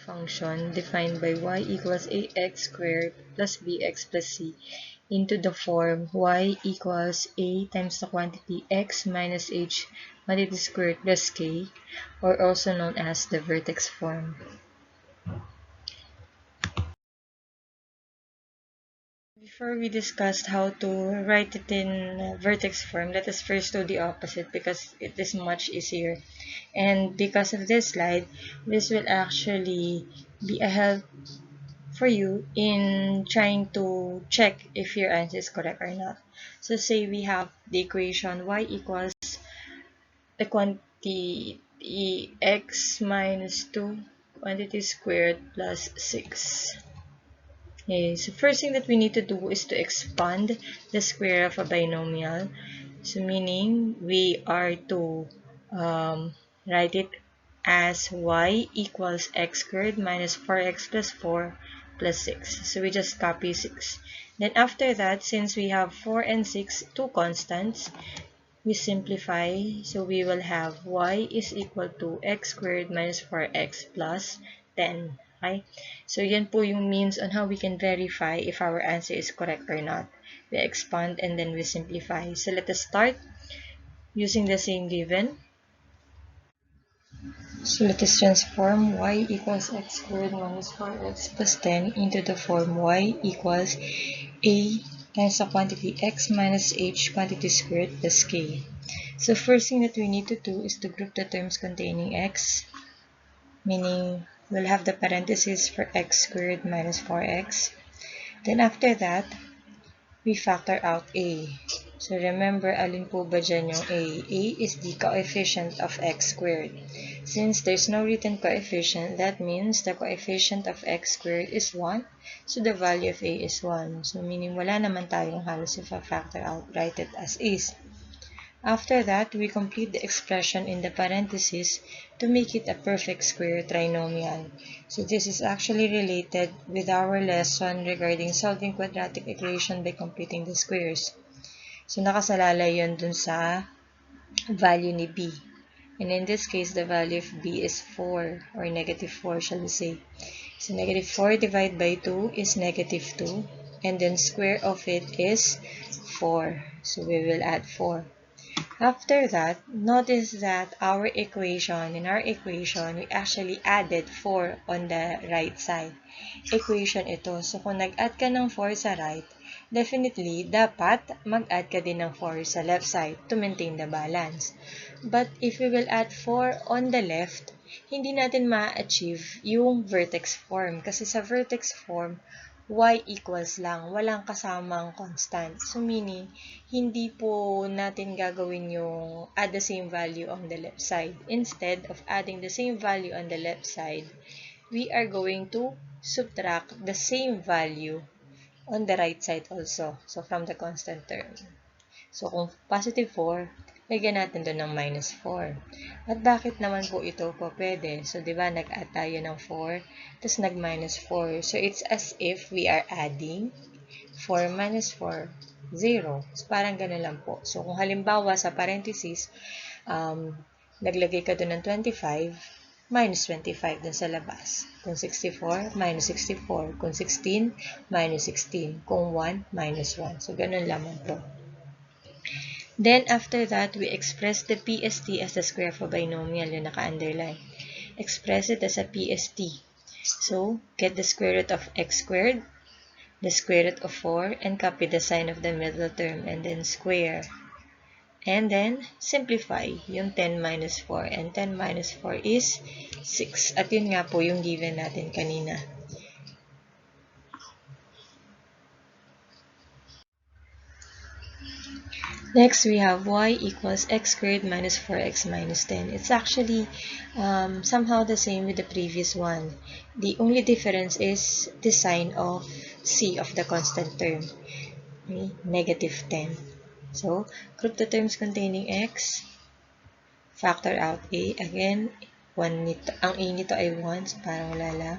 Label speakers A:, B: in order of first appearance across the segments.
A: function defined by y equals ax squared plus bx plus c into the form y equals a times the quantity x minus h quantity squared plus k, or also known as the vertex form. Before we discussed how to write it in vertex form, let us first do the opposite because it is much easier. And because of this slide, this will actually be a help for you in trying to check if your answer is correct or not. So say we have the equation y equals the quantity x minus 2 quantity squared plus 6. Okay, so first thing that we need to do is to expand the square of a binomial. So meaning we are to write it as y equals x squared minus 4x plus 4 plus 6. So we just copy 6. Then after that, since we have 4 and 6, two constants, we simplify. So we will have y is equal to x squared minus 4x plus 10. Okay? So yan po yung means on how we can verify if our answer is correct or not. We expand and then we simplify. So let us start using the same given. So let us transform y equals x squared minus 4x plus 10 into the form y equals a times the quantity x minus h quantity squared plus k. So first thing that we need to do is to group the terms containing x, meaning we'll have the parentheses for x squared minus 4x. Then after that, we factor out a. So remember, alin po ba dyan yung a? A is the coefficient of x squared. Since there's no written coefficient, that means the coefficient of x squared is 1. So the value of a is 1. So meaning wala naman tayong halos if I factor out, write it as is. After that, we complete the expression in the parentheses to make it a perfect square trinomial. So this is actually related with our lesson regarding solving quadratic equation by completing the squares. So nakasalalay yun dun sa value ni b. And in this case, the value of b is 4 or negative 4 shall we say. So negative 4 divided by 2 is negative 2. And then square of it is 4. So we will add 4. After that, notice that in our equation, we actually added 4 on the right side. Equation ito. So, kung nag-add ka ng 4 sa right, definitely, dapat mag-add ka din ng 4 sa left side to maintain the balance. But if we will add 4 on the left, hindi natin ma-achieve yung vertex form. Kasi sa vertex form, y equals lang, walang kasamang constant. So meaning, hindi po natin gagawin yung add the same value on the left side. Instead of adding the same value on the left side, we are going to subtract the same value on the right side also. So from the constant term. So kung positive 4, lagyan natin doon ng minus 4. At bakit naman po ito po pwede? So, di ba, nag-add tayo ng 4, tapos nag-minus 4. So, it's as if we are adding 4 minus 4, 0. So, parang ganun lang po. So, kung halimbawa sa parenthesis, naglagay ka doon ng 25, minus 25 dun sa labas. Kung 64, minus 64. Kung 16, minus 16. Kung 1, minus 1. So, ganun lamang po. Then, after that, we express the PST as the square of a binomial, yung naka-underline. Express it as a PST. So, get the square root of x squared, the square root of 4, and copy the sign of the middle term, and then square. And then, simplify yung 10 minus 4, and 10 minus 4 is 6. At yun nga po yung given natin kanina. Next, we have y equals x squared minus 4x minus 10. It's actually somehow the same with the previous one. The only difference is the sign of c of the constant term, okay? Negative 10. So, group the terms containing x, factor out a. Again, ang a nito ay 1, so parang wala lang.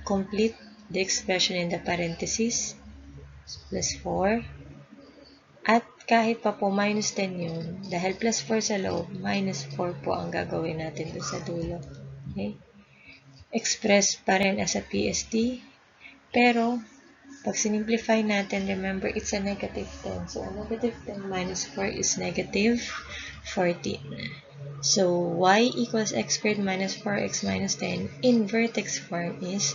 A: Complete the expression in the parentheses, plus 4. At kahit pa po minus 10 yun, dahil plus 4 sa loob, minus 4 po ang gagawin natin doon sa dulo. Okay? express pa rin as a PST. Pero, pag sinimplify natin, remember, it's a negative 10. So, a negative 10 minus 4 is negative 14. So, y equals x squared minus 4x minus 10 in vertex form is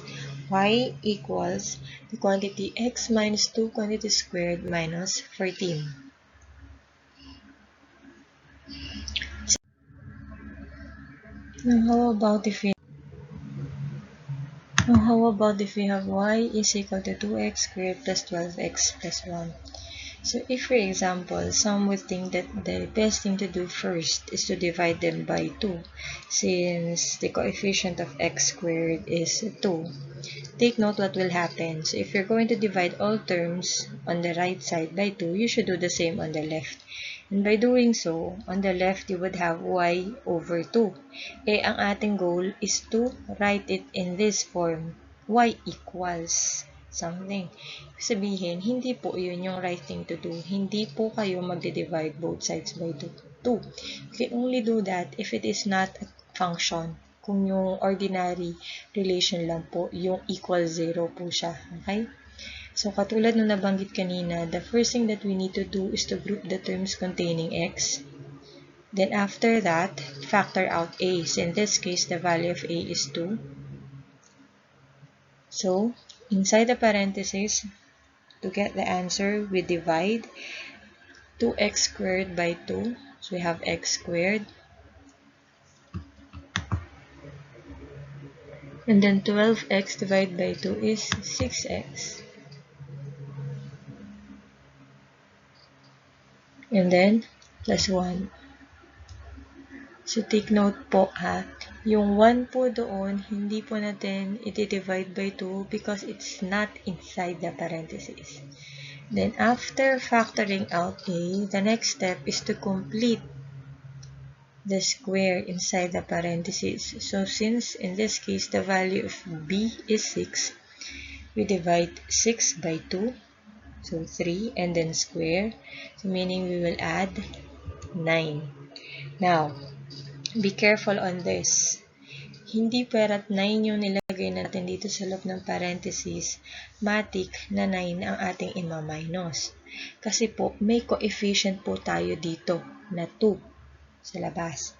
A: y equals the quantity x minus 2 quantity squared minus 14. Now, how about if we have y is equal to 2x squared plus 12x plus 1? So if, for example, some would think that the best thing to do first is to divide them by 2, since the coefficient of x squared is 2. Take note what will happen. So if you're going to divide all terms on the right side by 2, you should do the same on the left. And by doing so, on the left, you would have y over 2. Ang ating goal is to write it in this form. Y equals something. Sabihin, hindi po yun yung right thing to do. Hindi po kayo magde-divide both sides by 2. You can only do that if it is not a function. Kung yung ordinary relation lang po, yung equal 0 po siya. Okay? So, katulad nung nabanggit kanina, the first thing that we need to do is to group the terms containing x. Then, after that, factor out a. So, in this case, the value of a is 2. So, inside the parentheses, to get the answer, we divide 2x squared by 2. So, we have x squared. And then 12x divided by 2 is 6x. And then, plus 1. So, take note po ha, yung 1 po doon, hindi po natin i-divide by 2 because it's not inside the parentheses. Then, after factoring out a, the next step is to complete the square inside the parentheses. So, since in this case, the value of b is 6, we divide 6 by 2. So, 3 and then square. So, meaning we will add 9. Now, be careful on this. Hindi pwera't 9 yung nilagay natin dito sa loob ng parentheses. Matic na 9 ang ating ima-minus. Kasi po, may coefficient po tayo dito na 2 sa labas.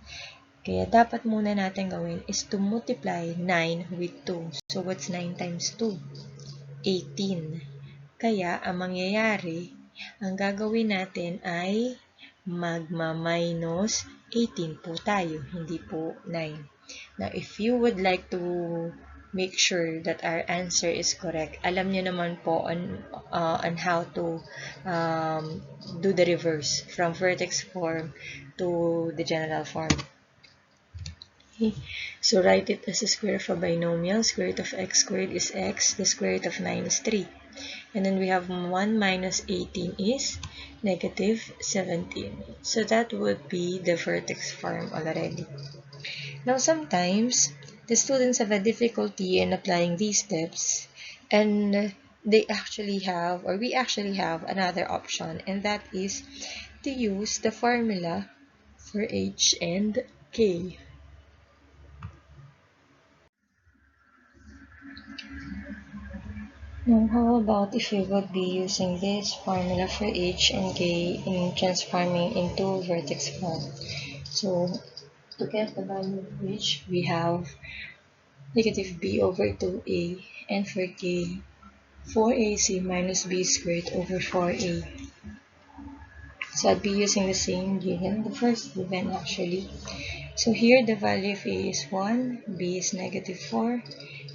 A: Kaya dapat muna natin gawin is to multiply 9 with 2. So, what's 9 times 2? 18. Kaya, ang mangyayari, ang gagawin natin ay magma-minus 18 po tayo, hindi po 9. Now, if you would like to make sure that our answer is correct, alam nyo naman po on how to do the reverse from vertex form to the general form. Okay. So, write it as the square of a binomial. Square root of x squared is x. The square root of 9 is 3. And then we have 1 minus 18 is negative 17. So that would be the vertex form already. Now sometimes the students have a difficulty in applying these steps, and we actually have another option, and that is to use the formula for h and k. Now, how about if we would be using this formula for h and k in transforming into vertex form? So, to get the value of h, we have negative b over 2a, and for k, 4ac minus b squared over 4a. So, I'd be using the same given, the first given actually. So, here the value of a is 1, b is negative 4,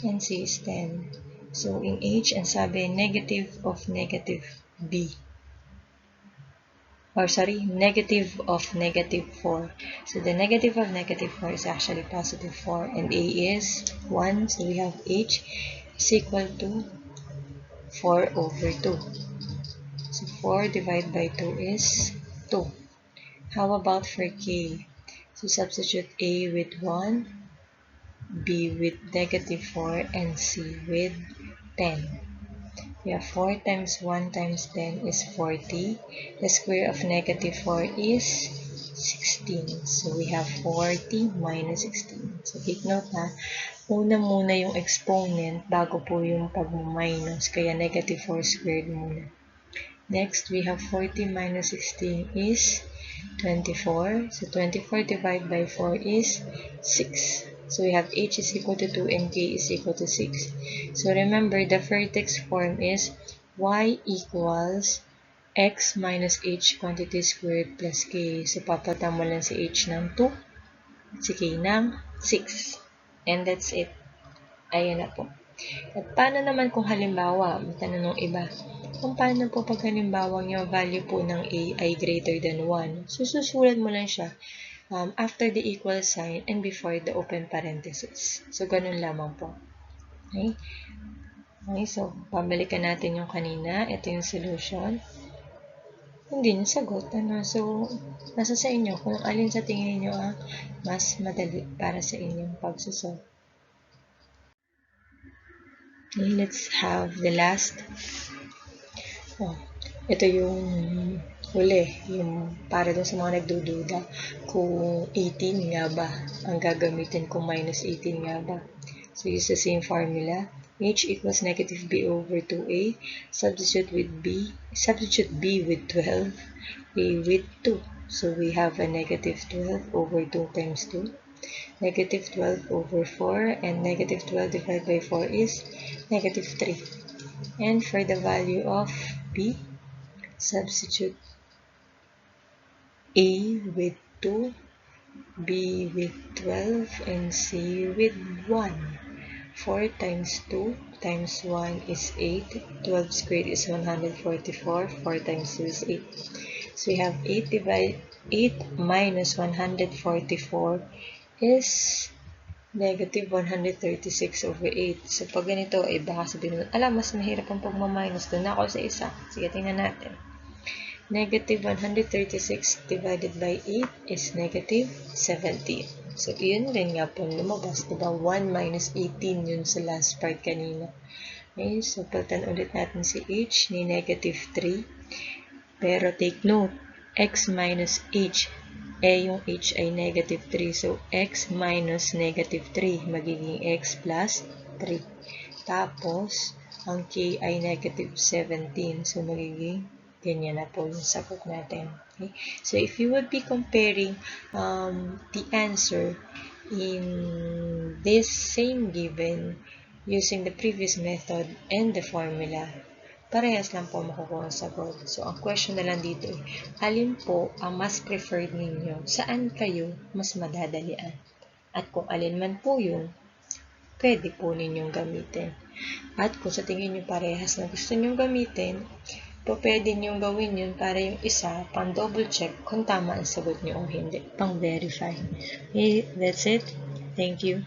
A: and c is 10. So, in h, ang sabi, negative of negative b. Or sorry, negative of negative 4. So, the negative of negative 4 is actually positive 4. And a is 1. So, we have h is equal to 4 over 2. So, 4 divided by 2 is 2. How about for k? So, substitute a with 1, b with negative 4, and c with 10. We have 4 times 1 times 10 is 40. The square of negative 4 is 16. So, we have 40 minus 16. So, take note na, una muna yung exponent bago po yung pag-minus, kaya negative 4 squared muna. Next, we have 40 minus 16 is 24. So 24 divided by 4 is 6. So we have h is equal to 2 and k is equal to 6. So remember, the vertex form is y equals x minus h quantity squared plus k. So papalitan mo lang si h ng 2 at si k ng 6. And that's it. Ayan na po. At paano naman kung halimbawa, matanong ng iba, kung paano po pag halimbawa yung value po ng a ay greater than 1, sususulat mo lang siya after the equal sign and before the open parenthesis. So, ganun lamang po. Okay? Okay, so, pabalikan natin yung kanina. Ito yung solution. Hindi yung sagot. So, nasa sa inyo kung alin sa tingin niyo ang mas madali para sa inyong pagsusolve. Okay, let's have the last. Ito yung huli, yung para dun sa mga nagdududa kung 18 nga ba ang gagamitin kung minus 18 nga ba. So, use the same formula. H equals negative b over 2a. Substitute b with 12, a with 2. So, we have a negative 12 over 2 times 2. Negative 12 over 4, and negative 12 divided by 4 is negative 3. And for the value of b, substitute a with 2, b with 12, and c with 1. 4 times 2 times 1 is 8. 12 squared is 144. 4 times 2 is 8. So we have 8 minus 144 is negative 136 over 8. So, pag ganito, baka sabihin mo, mas mahirap ang pagmaminus. Doon ako sa isa. Sige, tingnan natin. Negative 136 divided by 8 is negative 17. So, yun rin nga po lumabas. Diba? 1 minus 18 yun sa last part kanina. Okay, so, palitan ulit natin si h ni negative 3. Pero take note, x minus h. Yung h ay negative 3. So, x minus negative 3 magiging x plus 3. Tapos, ang k ay negative 17. So, magiging ganyan na po yung sagot natin. Okay? So, if you would be comparing the answer in this same given using the previous method and the formula, parehas lang po makukuha ang sagot. So, ang question na lang dito alin po ang mas preferred ninyo? Saan kayo mas madadalian? At kung alin man po yun, pwede po ninyong gamitin. At kung sa tingin nyo parehas na gusto nyong gamitin, pwede nyong gawin yun para yung isa, pang double check kung tama ang sagot nyo o hindi, pang verify. Okay, that's it. Thank you.